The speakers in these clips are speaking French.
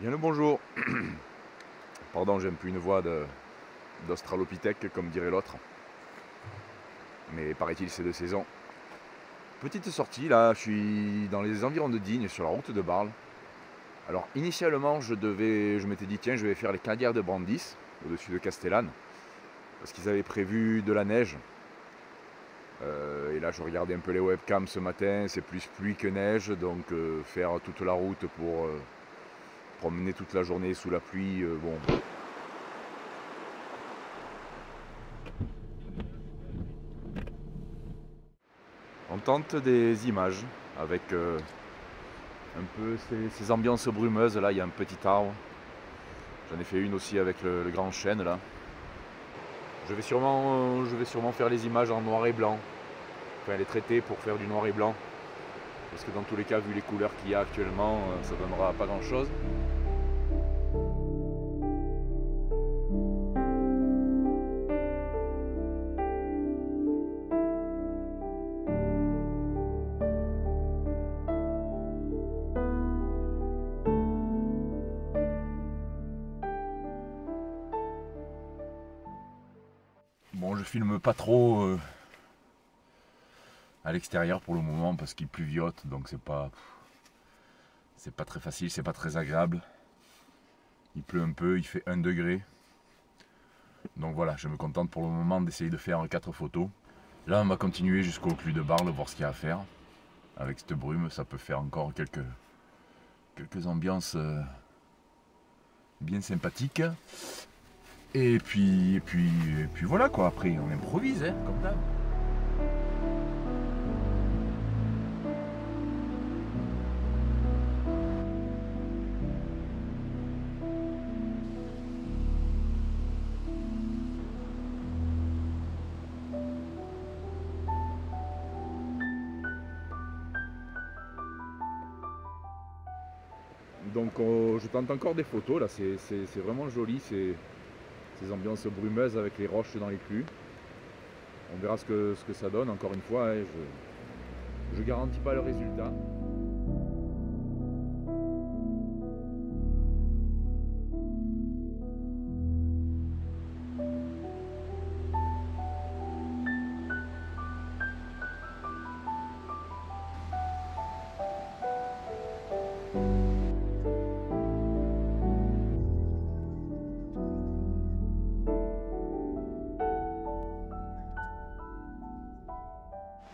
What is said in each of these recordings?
Bien le bonjour. Pardon, j'ai un peu une voix d'australopithèque, comme dirait l'autre. Mais paraît-il, c'est de saison. Petite sortie, là, je suis dans les environs de Digne, sur la route de Barle. Alors, initialement, je m'étais dit, tiens, je vais faire les Cadières de Brandis, au-dessus de Castellane, parce qu'ils avaient prévu de la neige. Et là, je regardais un peu les webcams ce matin, c'est plus pluie que neige, donc faire toute la route pour promener toute la journée sous la pluie, bon. On tente des images avec un peu ces ambiances brumeuses. Là, il y a un petit arbre. J'en ai fait une aussi avec le grand chêne là. Je vais sûrement faire les images en noir et blanc. Enfin, les traiter pour faire du noir et blanc. Parce que dans tous les cas, vu les couleurs qu'il y a actuellement, ça donnera pas grand chose. Bon, je filme pas trop à l'extérieur pour le moment parce qu'il pluviote, donc c'est pas très facile, c'est pas très agréable. Il pleut un peu, il fait 1 degré. Donc voilà, je me contente pour le moment d'essayer de faire 4 photos. Là, on va continuer jusqu'au Clu de Barle, voir ce qu'il y a à faire. Avec cette brume, ça peut faire encore quelques ambiances bien sympathiques. Et puis voilà quoi, après on improvise, hein, comme d'hab. Donc je tente encore des photos, là c'est vraiment joli, ces ambiances brumeuses avec les roches dans les clus. On verra ce que ça donne, encore une fois, hein, je garantis pas le résultat.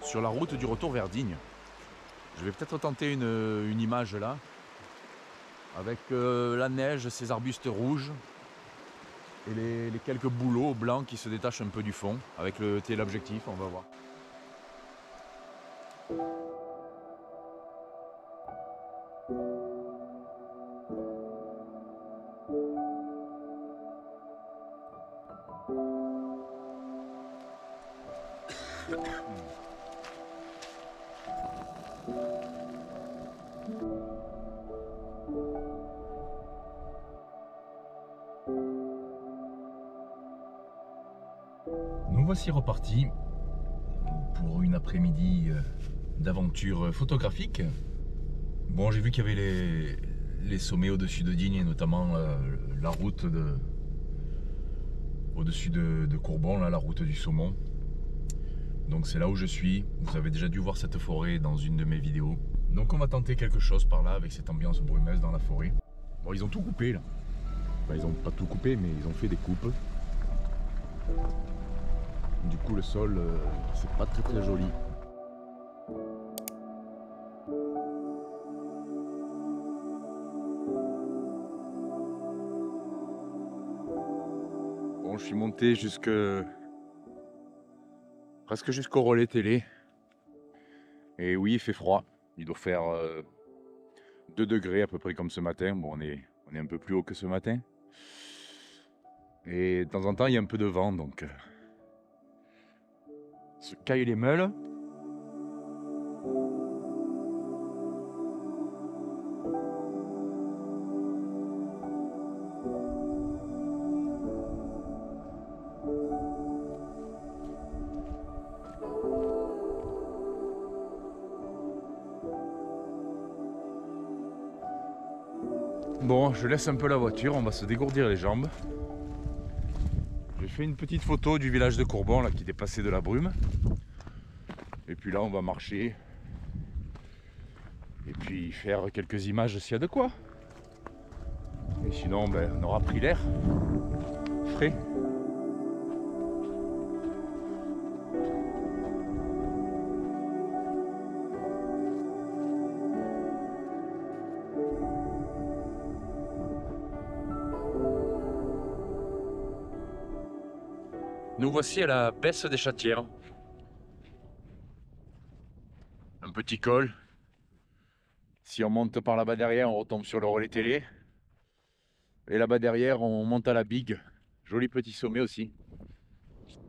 Sur la route du retour vers Digne, je vais peut-être tenter une image là, avec la neige, ces arbustes rouges, et les quelques bouleaux blancs qui se détachent un peu du fond, avec le téléobjectif, on va voir. Nous voici repartis pour une après-midi d'aventure photographique. Bon, j'ai vu qu'il y avait les sommets au-dessus de Digne, et notamment la route au-dessus de Courbon, là, la route du Saumon. Donc c'est là où je suis. Vous avez déjà dû voir cette forêt dans une de mes vidéos. Donc on va tenter quelque chose par là avec cette ambiance brumeuse dans la forêt. Bon, ils ont tout coupé là. Enfin, ils ont pas tout coupé, mais ils ont fait des coupes. Du coup, le sol, c'est pas très très joli. Bon, je suis monté presque jusqu'au relais télé. Et oui, il fait froid. Il doit faire 2 degrés à peu près comme ce matin. Bon, on est un peu plus haut que ce matin. Et de temps en temps, il y a un peu de vent, donc se caille les meules. Bon, je laisse un peu la voiture, on va se dégourdir les jambes. J'ai fait une petite photo du village de Courbon là, qui dépassait de la brume. Et puis là on va marcher. Et puis faire quelques images s'il y a de quoi. Et sinon ben, on aura pris l'air frais. Nous voici à la baisse des Chatières. Un petit col. Si on monte par là-bas derrière, on retombe sur le relais télé. Et là-bas derrière, on monte à la Bigue. Joli petit sommet aussi.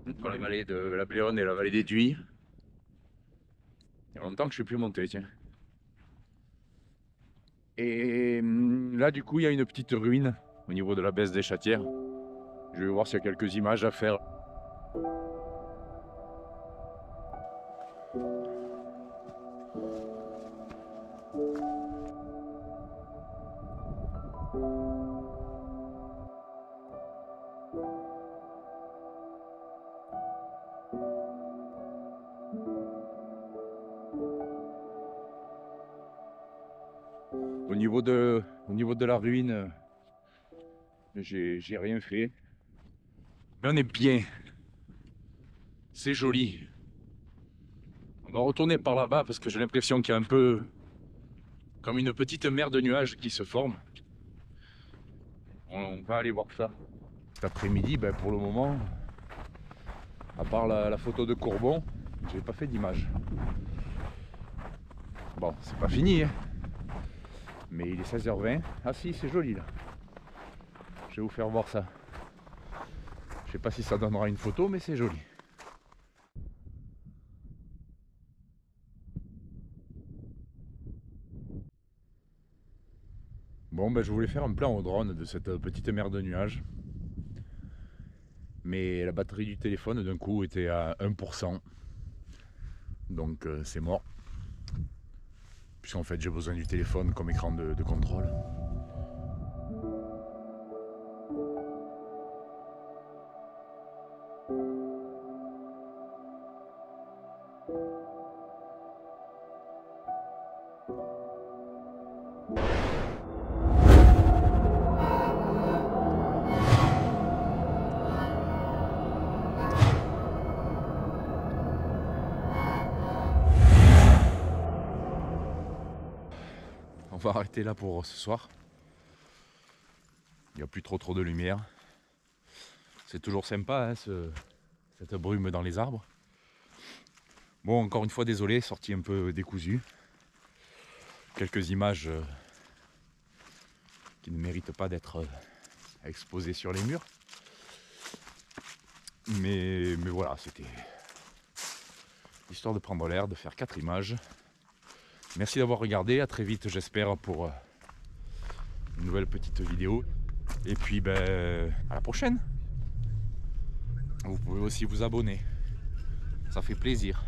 Dans les vallées de la Bléone et la vallée des Duys. Il y a longtemps que je ne suis plus monté, tiens. Et là, du coup, il y a une petite ruine au niveau de la baisse des Chatières. Je vais voir s'il y a quelques images à faire. Au niveau de la ruine, j'ai rien fait. Mais on est bien. C'est joli. On va retourner par là-bas parce que j'ai l'impression qu'il y a un peu comme une petite mer de nuages qui se forme. On va aller voir ça. Cet après-midi, ben pour le moment, à part la photo de Courbon, j'ai pas fait d'image. Bon, c'est pas fini, hein. Mais il est 16h20. Ah si, c'est joli là. Je vais vous faire voir ça. Je sais pas si ça donnera une photo, mais c'est joli. Bon, ben je voulais faire un plan au drone de cette petite mer de nuages. Mais la batterie du téléphone d'un coup était à 1%. Donc c'est mort. Puisqu'en fait j'ai besoin du téléphone comme écran de contrôle. On va arrêter là pour ce soir. Il n'y a plus trop de lumière. C'est toujours sympa, hein, cette brume dans les arbres. Bon, encore une fois, désolé, sortie un peu décousue. Quelques images qui ne méritent pas d'être exposées sur les murs. Mais voilà, c'était histoire de prendre l'air, de faire 4 images. Merci d'avoir regardé, à très vite j'espère pour une nouvelle petite vidéo. Et puis ben, à la prochaine. Vous pouvez aussi vous abonner, ça fait plaisir.